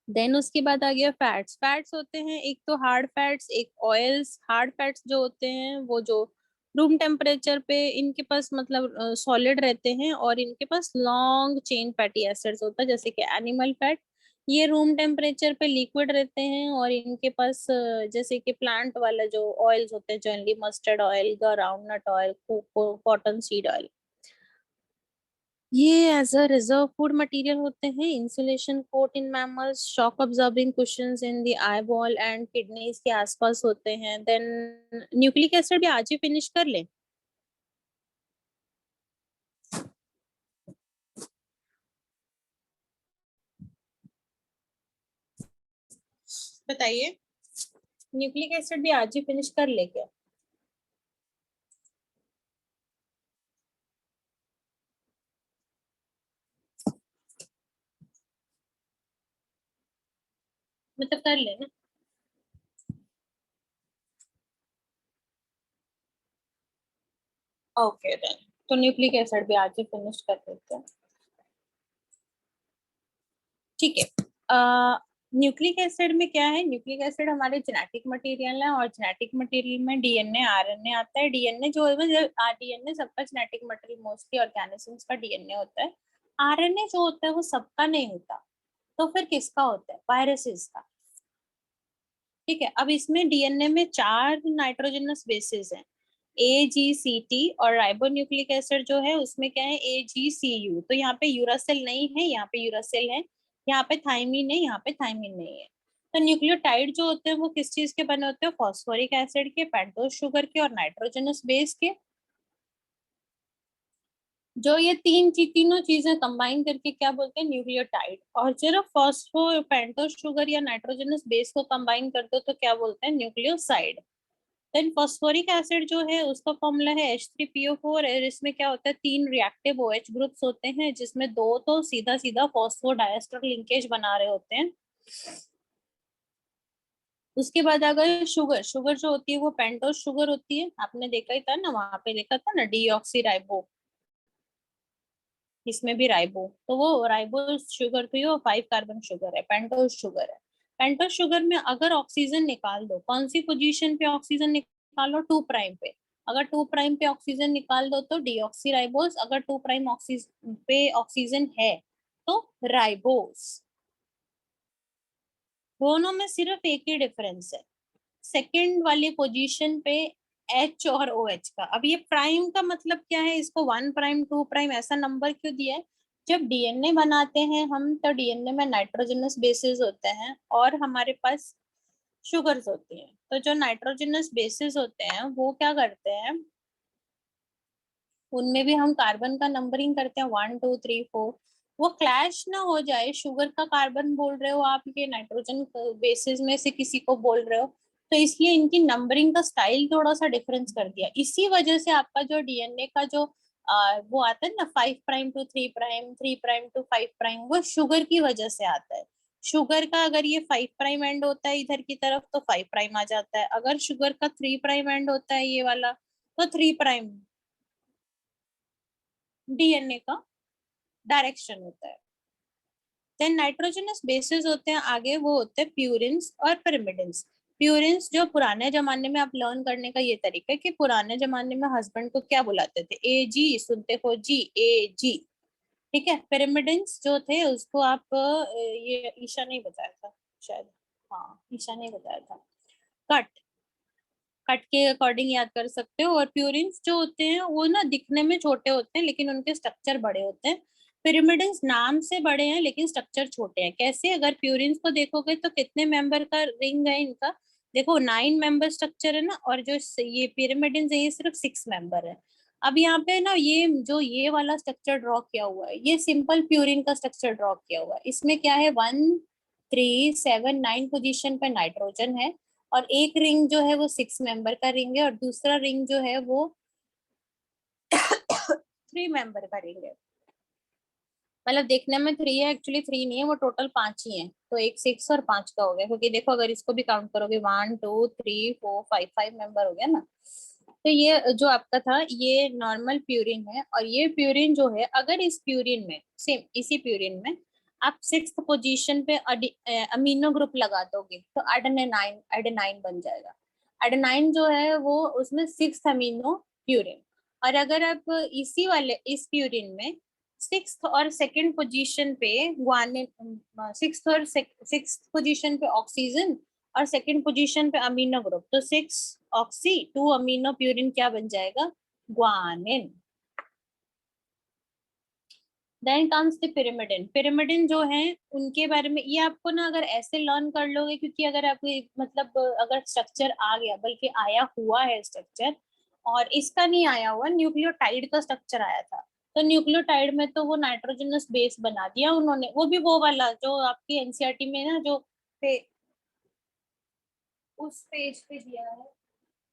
Then उसके बाद आ गया फैट्स। फैट्स होते हैं एक तो हार्ड फैट्स, एक ऑयल्स। हार्ड फैट्स जो होते हैं वो जो रूम टेम्परेचर पे इनके पास मतलब सॉलिड रहते हैं और इनके पास लॉन्ग चेन फैटी एसिड्स होता है, जैसे कि एनिमल फैट। ये रूम टेम्परेचर पे लिक्विड रहते हैं और इनके पास जैसे कि प्लांट वाला जो ऑयल्स होते हैं generally mustard oil, groundnut oil, cotton seed oil. ये as a reserve food material होते हैं। Insulation coat in mammals, shock observing cushions in the eye ball and kidneys के आसपास होते हैं। देन न्यूक्लिक एसिड भी आज ही फिनिश कर ले। बताइए, न्यूक्लिक एसिड भी आज ही फिनिश कर ले क्या? मतलब कर ले ना। ओके देन, तो न्यूक्लिक एसिड भी आज ही फिनिश कर देते हैं। ठीक है। न्यूक्लिक एसिड में क्या है? न्यूक्लिक एसिड हमारे जेनेटिक मटेरियल है, और जेनेटिक मटेरियल में डीएनए आरएनए आता है। डीएनए जो है, डीएनए सबका जेनेटिक मटेरियल मोस्टली ऑर्गेनिजम्स का डीएनए होता है। आरएनए जो होता है वो सबका नहीं होता। तो फिर किसका होता है? वायरसेस का। ठीक है, अब इसमें डीएनए में 4 नाइट्रोजनस बेसेस हैं, AGCT। और राइबोन्यूक्लिक एसिड जो है उसमें क्या है? AGCU। तो यहाँ पे यूरासिल नहीं है, यहाँ पे यूरासिल है। यहाँ पे थाइमिन है, यहाँ पे थाइमिन नहीं है। तो न्यूक्लियोटाइड जो होते हैं वो किस चीज के बने होते हैं? फॉस्फोरिक एसिड के, पेंटोज शुगर के, और नाइट्रोजनस बेस के। जो ये तीनों चीजें कंबाइन करके क्या बोलते हैं? न्यूक्लियोटाइड। और सिर्फ फॉस्फो पेंटोज शुगर या नाइट्रोजनस बेस को कंबाइन कर दो तो क्या बोलते हैं? न्यूक्लियोसाइड। देन फॉस्फोरिक एसिड जो है उसका फॉर्मूला है H3PO4। और इसमें क्या होता है? 3 रिएक्टिव OH ग्रुप्स होते हैं, जिसमें 2 तो सीधा सीधा फॉस्फोडाइस्टर लिंकेज बना रहे होते हैं। उसके बाद अगर शुगर, शुगर जो होती है वो पेंटोज शुगर होती है। आपने देखा ही था ना, वहां पे देखा था ना, डीऑक्सी राइबो। इसमें भी राइबो, तो वो राइबो शुगर थी, वो 5 कार्बन शुगर है, पेंटोज शुगर है। पेंटोज शुगर में अगर ऑक्सीजन निकाल दो, कौन सी पोजीशन पे ऑक्सीजन निकालो? 2' पे। अगर 2' पे ऑक्सीजन निकाल दो तो डीऑक्सी राइबोस, अगर 2' ऑक्सीजन पे ऑक्सीजन है तो राइबोस। दोनों में सिर्फ एक ही डिफरेंस है, सेकेंड वाली पोजीशन पे H और OH का। अब ये प्राइम का मतलब क्या है? इसको 1', 2' ऐसा नंबर क्यों दिया है? जब डीएनए बनाते हैं हम, तो डीएनए में नाइट्रोजनस बेसिस होते हैं और हमारे पास शुगर्स होती हैं। तो जो नाइट्रोजनस बेसिस होते हैं वो क्या करते हैं? उनमें भी हम कार्बन का नंबरिंग करते हैं, 1 2 3 4। वो क्लैश ना हो जाए, शुगर का कार्बन बोल रहे हो आप, ये नाइट्रोजन बेसिस में से किसी को बोल रहे हो, तो इसलिए इनकी नंबरिंग का स्टाइल थोड़ा सा डिफरेंस कर दिया। इसी वजह से आपका जो डीएनए का जो वो आता है ना, 5'2 3', 3'2 5', वो शुगर की वजह से आता है। शुगर का अगर ये 5' एंड होता है इधर की तरफ तो 5' आ जाता है, अगर शुगर का 3' एंड होता है ये वाला तो 3'। डीएनए का डायरेक्शन होता है। देन नाइट्रोजनस बेसिस होते हैं आगे, वो होते हैं प्यूरिन्स और पिरिमिडिन्स। प्यूरिन्स जो पुराने जमाने में, आप लर्न करने का ये तरीका है कि पुराने जमाने में हस्बैंड को क्या बुलाते थे? AG, सुनते हो जी, AG। ठीक है। पिरामिडेंस जो थे उसको आप ये ईशा नहीं बताया था शायद। हाँ, ईशा नहीं बताया था। कट, कट के अकॉर्डिंग याद कर सकते हो। और प्यूरिन्स जो होते हैं वो ना दिखने में छोटे होते हैं लेकिन उनके स्ट्रक्चर बड़े होते हैं। पिरामिडेंस नाम से बड़े हैं लेकिन स्ट्रक्चर छोटे हैं। कैसे? अगर प्यूरिन्स को देखोगे तो कितने मेंबर का रिंग है इनका? देखो, 9 मेंबर स्ट्रक्चर है ना, और जो ये पिरामिडेंस है ये सिर्फ 6 मेंबर है। अब यहाँ पे ना ये जो ये वाला स्ट्रक्चर ड्रॉ किया हुआ है, ये सिंपल प्यूरिन का स्ट्रक्चर ड्रॉ किया हुआ है। इसमें क्या है? 1 3 7 9 पोजीशन पे नाइट्रोजन है, और एक रिंग जो है वो 6 मेंबर का रिंग है, और दूसरा रिंग जो है वो 3 मेंबर का रिंग है। मतलब देखने में 3 है, एक्चुअली 3 नहीं है, वो टोटल 5 ही है। तो एक 6 और 5 का हो गया, क्योंकि देखो अगर इसको भी काउंट करोगे, 1 2 3 4 5, 5 मेंबर हो गया ना। तो ये जो आपका था ये नॉर्मल प्यूरिन है, और ये प्यूरिन जो है, अगर इस प्यूरिन में, सेम इसी प्यूरिन में आप 6th पोजीशन पे अमीनो ग्रुप लगा दोगे तो एडेनाइन, एडेनाइन बन जाएगा। एडेनाइन जो है वो उसमें 6th अमीनो प्यूरिन। और अगर आप इसी वाले इस प्यूरिन में 6th और 2nd पोजीशन पे ग्वानिन, 6th पोजीशन पे ऑक्सीजन और 2nd पोजीशन पे अमीनो ग्रुप, तो 6 ऑक्सी 2 अमीनो प्यूरिन क्या बन जाएगा? Guanine. Then comes the pyrimidine. Pyrimidine जो है उनके बारे में ये आपको ना अगर ऐसे लर्न कर लोगे, क्योंकि अगर आपको मतलब अगर स्ट्रक्चर आ गया, बल्कि आया हुआ है स्ट्रक्चर, और इसका नहीं आया हुआ, न्यूक्लियोटाइड का स्ट्रक्चर आया था, तो न्यूक्लियोटाइड में तो वो नाइट्रोजनस बेस बना दिया उन्होंने, वो भी वो वाला जो आपकी एनसीईआरटी में ना जो पे, उस पेज पे दिया है,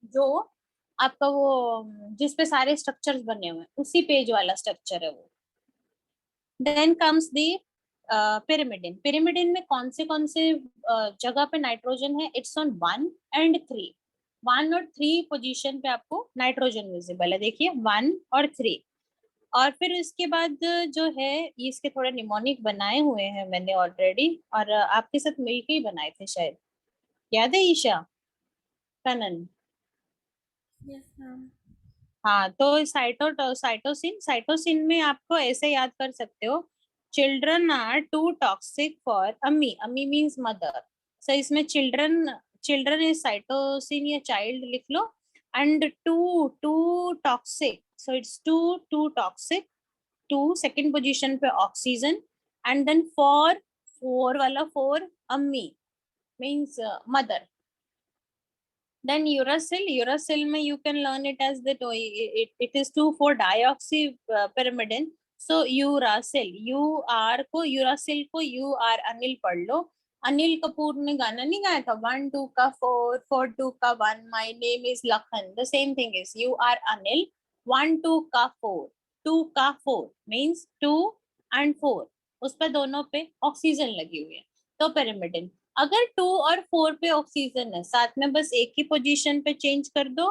जो आपका वो जिस पे सारे स्ट्रक्चर्स बने हुए हैं, उसी पेज वाला स्ट्रक्चर है वो। Then comes the pyrimidine. Pyrimidine में कौन से जगह पे नाइट्रोजन है? इट्स ऑन 1 और 3। 1 और 3 पोजीशन पे आपको नाइट्रोजन विजिबल है, देखिए 1 और 3। और फिर इसके बाद जो है, ये इसके थोड़े निमोनिक बनाए हुए हैं मैंने ऑलरेडी, और आपके साथ मिलके ही बनाए थे शायद, याद है ईशा, कनन? Yes ma'am. हाँ, तो साइटोसिन, साइटोसिन में आपको ऐसे याद कर सकते हो, children are too toxic for अम्मी, अम्मी मीन्स मदर, सो इसमें चिल्ड्रन, चिल्ड्रन इज साइटोसिन या चाइल्ड लिख लो, and two too toxic, so it's two too toxic, two second position पे oxygen, and then four, four वाला फोर अम्मी means mother. Then uracil, uracil में you can learn it as that it is 2,4 pyrimidine. So uracil, U R को uracil को U R Anil पढ़ लो। अनिल कपूर ने गाना नहीं गाया था, 1 2 का 4 4 2 का 1, my name is Lakhan, the same thing is you are Anil, 1 2 का 4, 2 का 4 means 2 and 4, उस पर दोनों पे ऑक्सीजन लगी हुई है, तो pyrimidine। अगर 2 और 4 पे ऑक्सीजन है, साथ में बस एक ही पोजीशन पे चेंज कर दो,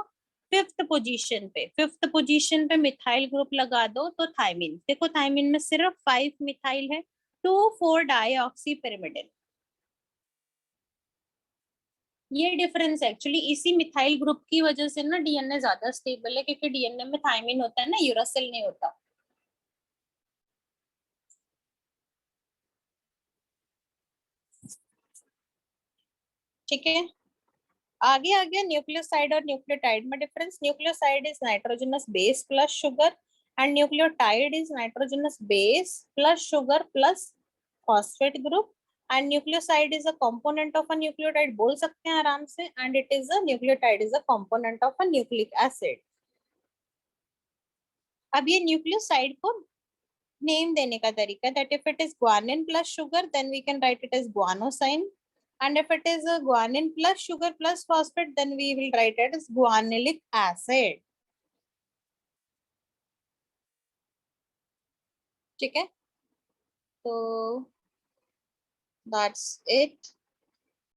फिफ्थ पोजीशन पे मिथाइल ग्रुप लगा दो, तो थायमिन, देखो थायमिन में सिर्फ 5 मिथाइल है, 2,4 डाईऑक्सी पिरिमिडिन। ये डिफरेंस एक्चुअली इसी मिथाइल ग्रुप की वजह से ना डीएनए ज्यादा स्टेबल है, क्योंकि डीएनए में थायमिन होता है ना, यूरासिल नहीं होता। ठीक है, आगे आ गया न्यूक्लियोसाइड और न्यूक्लियोटाइड में difference. Nucleoside is nitrogenous base plus sugar, and nucleotide is nitrogenous base plus sugar plus phosphate group, and nucleoside is a component of a nucleotide, बोल सकते हैं आराम से, and it is a nucleotide is a component of a nucleic acid. अब ये nucleoside को name देने का तरीका, that if it is guanine plus sugar then we can write it as guanosine, and if it is a guanine plus sugar plus phosphate then we will write it as guanilic acid। ठीक है, तो that's it।